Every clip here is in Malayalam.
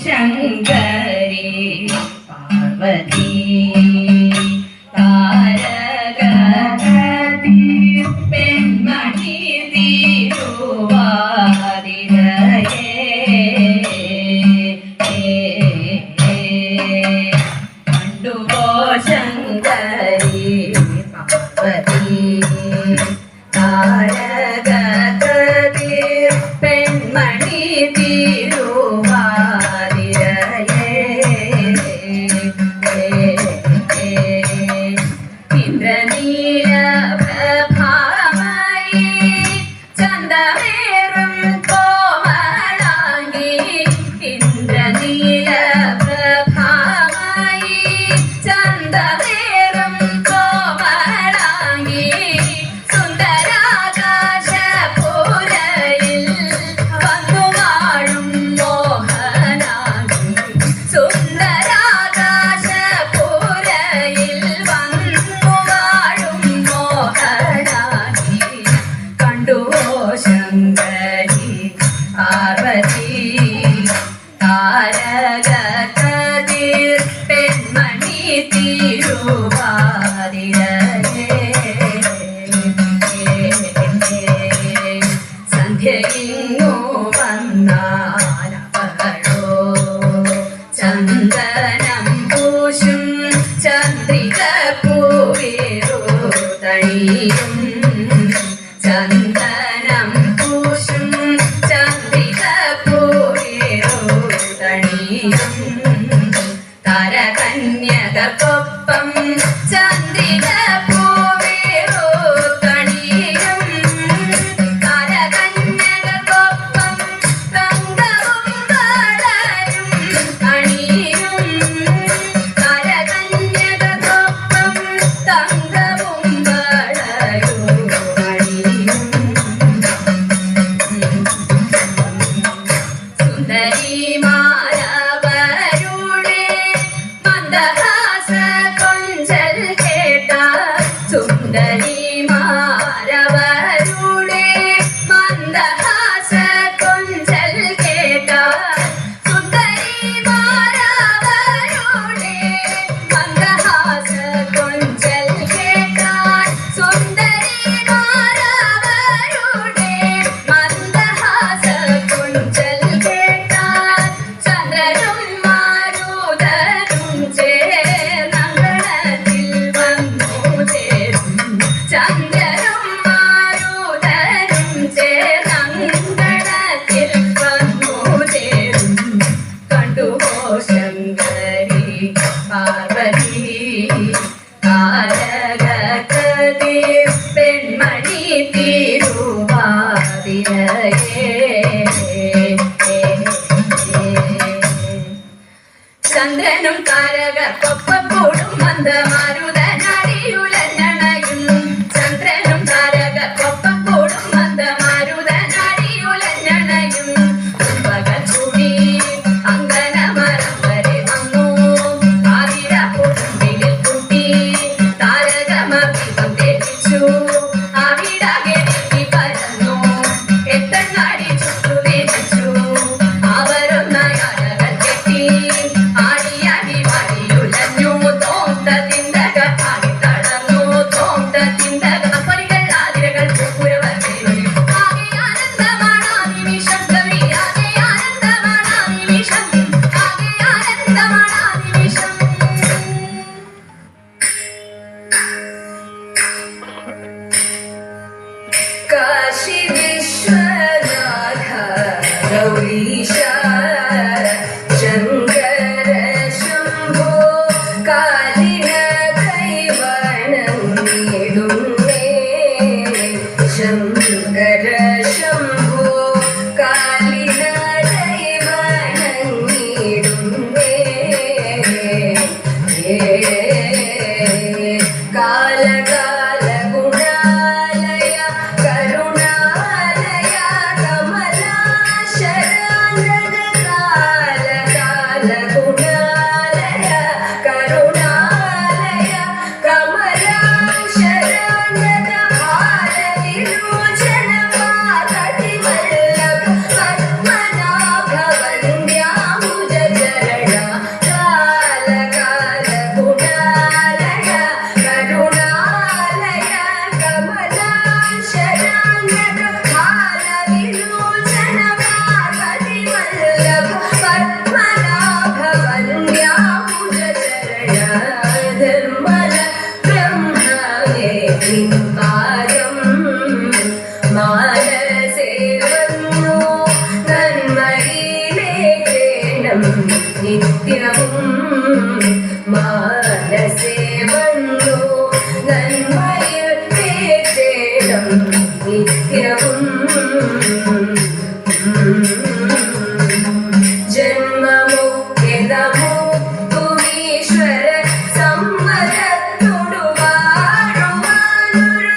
ശങ്കരി പാർവതി താരകീ പെൺമണി തിരുവാതിരയേ കണ്ടുപോ ശങ്കരി പാർവതി താരകീ പെൺമണി ചന്ദനം പൂശും ചന്ദ്രിക പൂവേരോ തണിയും ചന്ദനം പൂശും ചന്ദ്രിക പൂവേരോ തണിയും താരകന്യകൾക്കൊപ്പം ചന്ദ്രിക പൂവേരോ തണിയും താരകന്യകൾക്കൊപ്പം തങ്കവും വളരും തണിയും താരകന്യകൾക്കൊപ്പം തങ്കവും വളരും തണിയും സുന്ദരിമാരവരുടെ മന്ദഹാസ കൊഞ്ചൽ കേട്ട സുന്ദരിമാരവരുടെ മന്ദഹാസ കൊഞ്ചൽ കേട്ട സുന്ദരിമാരവരുടെ മന്ദഹാസ കൊഞ്ചൽ കേട്ട സുന്ദരിമാരവരുടെ മന്ദഹാസ കൊഞ്ചൽ കേട്ട ചന്ദ്രനും മാരുതനും ചേർന്നങ്കണത്തിൽ വന്നു ചേരും ചന്ദ്രനും മാരുതനും ചേർന്നങ്കണത്തിൽ വന്നു ചേരും കണ്ടുപോ ശങ്കരി പാർവതി താരകീ പെൺമണി തിരുവാതിരയേ ചന്ദ്രനും താരകർക്കൊപ്പം കൂടും മന്ദമാരുതനാടിയുലഞ്ഞണയും ചന്ദ്രനും താരകർക്കൊപ്പം കൂടും മന്ദമാരുതനാടിയുലഞ്ഞണയും പകൽ കൂടി അങ്കനമരം വരെ വന്നു ആതിര കൊടുമ്പിലിൽ കൂട്ടി താരകമഭികം തെറ്റിച്ചു അവിടകെ നീട്ടി പരന്നു എത്തങ്ങാടി ചുട്ടു തെറ്റിച്ചു അവരൊന്നയാളകൾ കെട്ടി ആടിയാടി വാടിയുലഞ്ഞു തോന്ത തിന്തക ദിനം നിത്യവും മാനസേ വന്നു നന്മയിൽ തേടം നിത്യവും ജന്മമുക്തമോ ഭുവീശ്വര സമ്മതത്തോടു വാഴുവാനൊരു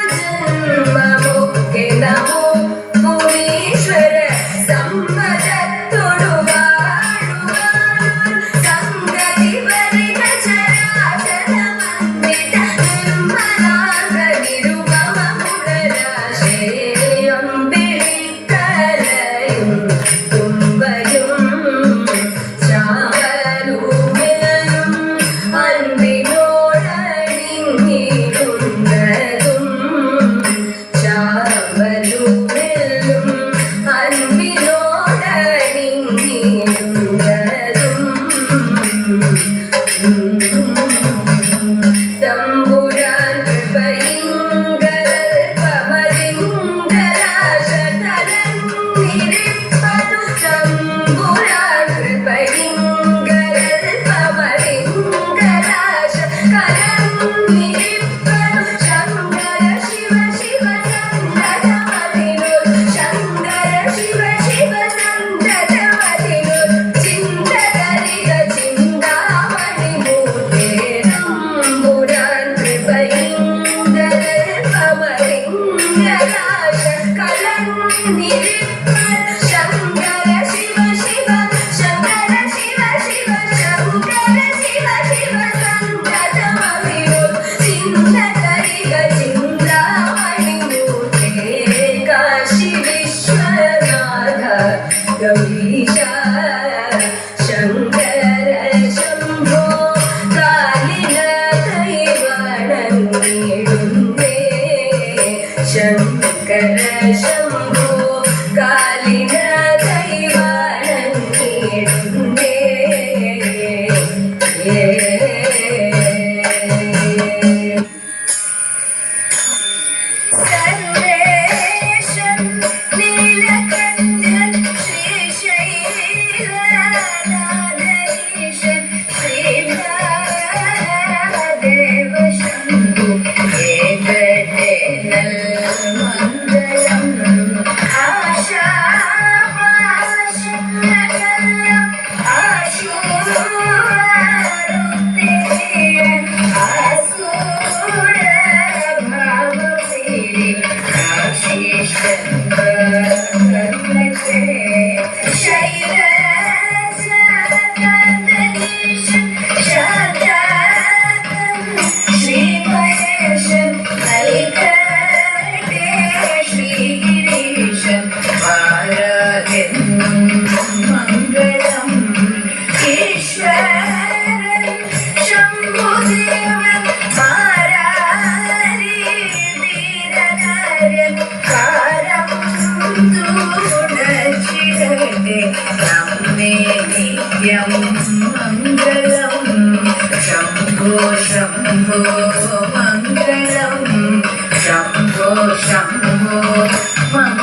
ജന്മമുക്തമോ ഭുവീശ്വര സമ്മതത്തോടു വാഴുവാനൊരു സംഗതി വരിക ചരാചര വന്ദിത നിർമ്മലാംഗ നിരുപമ മുരരാശേയം വിളിക്കലയും തുമ്പയും ചാവലുമെല്ലും അൻപിനോടണിഞ്ഞിരുന്നതും ചാവലുമെല്ലും അൻപിനോടണിഞ്ഞിരുന്നതും തമ്പുരാൻ കൃപയിങ്കൽപമതിങ്കരാശതലന്നിരിപ്പതു തമ്പുരാൻ കൃപയിങ്കൽപമതിങ്കരാശകലന്നിരിപ്പതു ശങ്കര ശിവ ശിവ സന്തതമതിനു ശങ്കര ശിവ ശിവ സന്തതമതിനു ചിന്തകരിക ചിന്താമണി മൂർത്തേ തമ്പുരാൻ കൃപയിങ്കൽപമതിങ്കരാശകലന്നിരിപ്പതു ശങ്കര ശിവ ശിവ ശങ്കര ശിവ ശിവ ശങ്കര ശിവ ശിവ സന്തതമതിനു ചിന്തകരിക ചിന്താമണി മൂർത്തേ കാശി വിശ്വനാഥ ഗൗരീശ ശങ്കര ശംഭോ കാലിന കൈവണങ്ങിടുന്നേ ശങ്കര ശംഭോ കാലിന കൈവണങ്ങിടുന്നേ സർവേശൻ നീലകണ്ഠൻ ശ്രീശൈലനാഥീശൻ ശ്രീമഹാദേവ ശംഭു ഏകദേനൽ മംഗളം ആശാപാശകലം ആശൂരാരുത്തേയൻ ആസൂരഭാവസിരി ആശീഷൻ കർണത്തെ ശൈലജാതനീശൻ ശാതാതൻ ശ്രീമഹേശൻ കൈകടേ ശ്രീഗിരീശൻ ഭാരതെന്നും മംഗളം ഈശ്വരൻ ശംഭുദേവൻ മാരാരി വീരനാര്യൻ കാരം തുണച്ചിടട്ടെ നമ്മെ നിത്യം മംഗളം ശംഭോ ശംഭോ മംഗളം ശംഭോ ശംഭോ മംഗളം